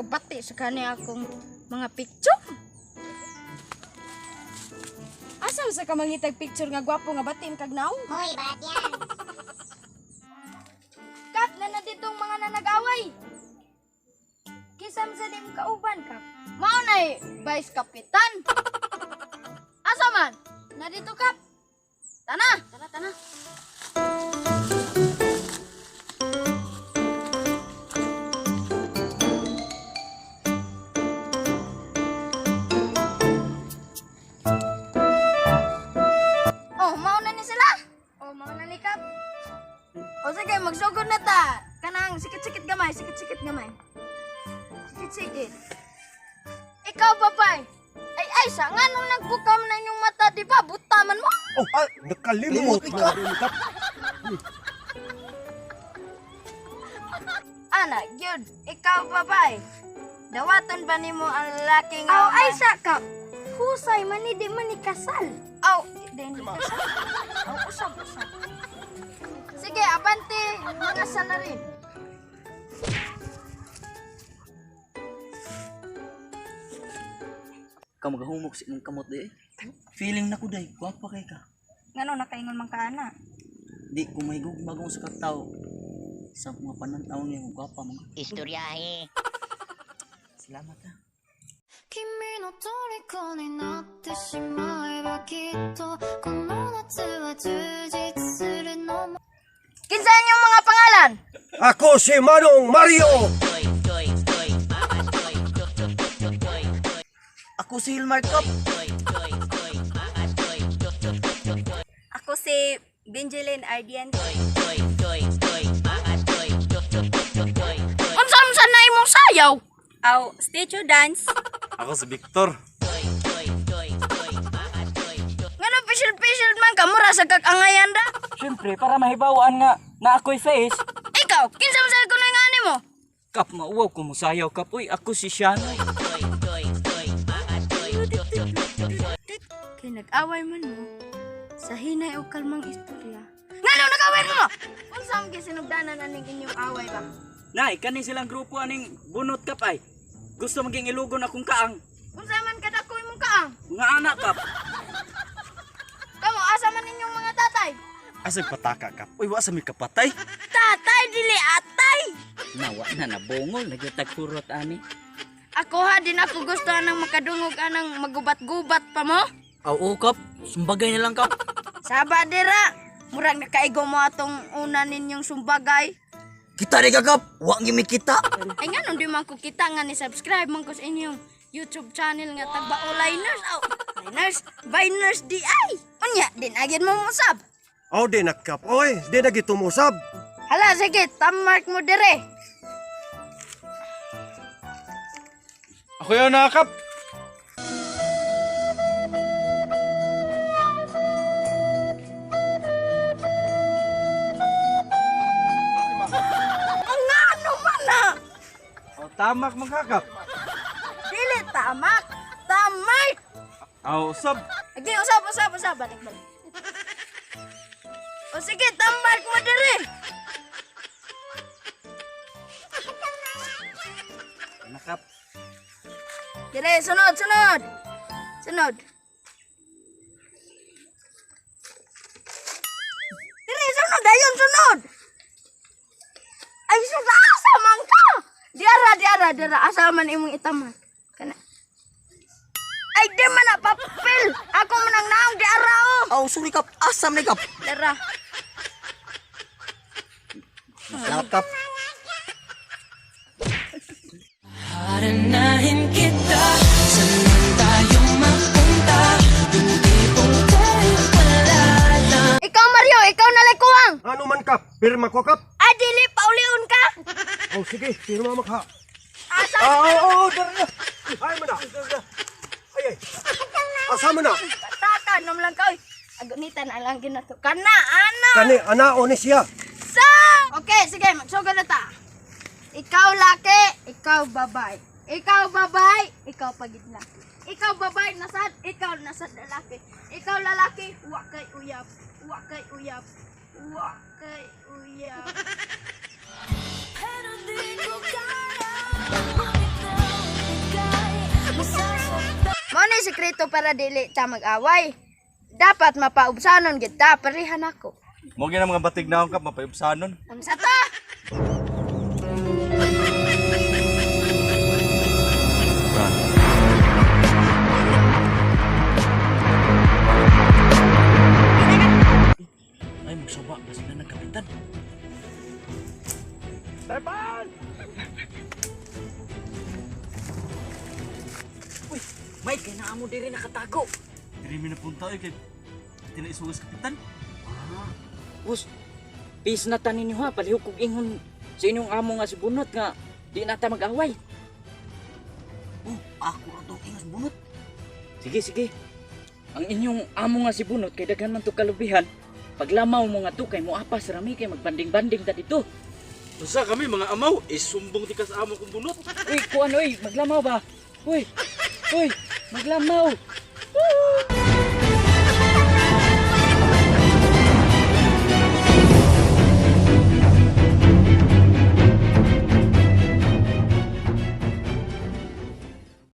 ko pati sa kanya akong mga picture. Asa sa ka mangitag picture nga gwapo nga batin kag naong? Hoy, ba't yan? Kap na ditong mga nanag-away. Kisam sa dim kauban kap. Mao nay vice kapitan. Asa man? Na dito kap. Tana. Oh, mao na ni sila. Oh, mao na ni kap. O sige, magsugod na ta. Kanang sikit-sikit gamay. Sikit-sikit. Ikaw, babay. Ay, sa nga nung nagbukam na inyong mata, di ba? Butaman mo. Oh, nakalimot na rin kap. Ana, gyud. Ikaw, babay. Dawaton ba nimo ang lalaki nga? Ay, sa ka. Husay man, di man ni kasal. Di kasal. Usab. Sige, abante. Mga sana rin. Ka magahumok sa imong kamot di. Feeling na ko day, guwapa kay ka. Ngano nakaingon man ka ana? Di ko may bagong sa katao. Sa mga pananaw niya, guwapa mga. Istoryahe. Salamat ha. 君の虜になってしまえばきっとこの夏は充実するのも Kinsa inyong mga pangalan? Ako si Manong Mario. Ako si Hilmar Kap. Ako si Benjelin Ardian. Unsa na imong sayaw? Statue dance. Ako si Victor. Ngano pisil man ka mura sa kakangayan da? Siyempre, para mahibawaan nga na ako'y face. Ikaw, kinsa man sa kuno nga nimo? Kap, mauwaw ko mo sayaw, Kap. Uy, ako si Shanoy. Kay nag-away man mo sa hinay o kalmang istorya. Ngano nag-away mo? Unsa man kay sinugdanan aning inyong away ba? Nay, kani silang grupo aning bunot, Kap ay. Gusto maging ilugon akong kaang. Unsa man kadako imong kaang? Mga anak, Kap. Kamo asa man inyong mga tatay? Asay pataka kap. Uy, wa sa mi kapatay. Tatay dili atay. Nawa na nabungol, nagyutag kurot ani. Ako ha din ako gusto anang makadungog anang magubat-gubat pa mo. Oo, Kap. Sumbagay na lang, Kap. Saba dira. Murag nakaigo mo atong una ninyong sumbagay. Kita rin ka, Kap. Huwag gimi kita. Ay nga nung di man ko kita nga ni subscribe man ko sa inyong YouTube channel nga tagba Liners. Liners, Viners DI. Unya, din agad mo musab. Oh, di na kap. Oy, di na gitumusab. Hala, sige, tamark mo dire. Ako yun na kap. Ang ano man na. Oh, tamak magkakap. Dili, tamak. Tamark. Oh, sab. Agi, usab. Balik. O sige, tamark mo dire. Nakap. Dire, sunod. Dire, sunod, ayun, sunod. Ay, asa man ka. Diara, asa man imong itaman. Kana. Ay, di man na papel. Ako man ang naong diara, oh. Oh, sorry, Kap. Asam ni, Kap. Diara. Salamat, Kap. Haranahin kita saan tayo mapunta yung tipong tayo wala lang. Ikaw, Mario, ikaw nalikuwang. Ano man kap? Pirma ko kap. Dili, pauliun ka. Oh, sige. Pirma makha. Asa? Dari na. Ay, mana. Ay. Asa mo na? Tatanom lang ka, oy. Agunitan na lang ginato. Kana, ana. Kani, anao ni siya. Okay, sige, magsugod na ta. Ikaw laki, ikaw babay. Ikaw babay, ikaw pagitna. Ikaw babay, nasad, ikaw nasad lalaki. Ikaw lalaki, wa kay uyab. Pero di ko kaya sikreto para dili ta mag-away. Dapat mapaubsanon gid ta parehan ako. Mo gyud ang mga batig na kap mapayubsanon. Unsa ta? Ay, magsawa na sila ng kapitan. Tepan! Uy, may kinaamo diri nakatago. Diri mi napunta kay tinaisugas kapitan. Bus, peace na tanin niyo ha, palihog kog ingon sa inyong amo nga si Bunot nga di na ta mag-away. Oh, ako ra to ingon si Bunot. Sige, sige. Ang inyong amo nga si Bunot kay daghan man to kalubihan. Paglamaw mo nga to kay moapas rami kay magbanding-banding ta dito. Usa kami mga amaw, isumbong ti kas amo kong bunot. Uy, kuan oy, maglamaw ba? Uy, uy, maglamaw. Woo!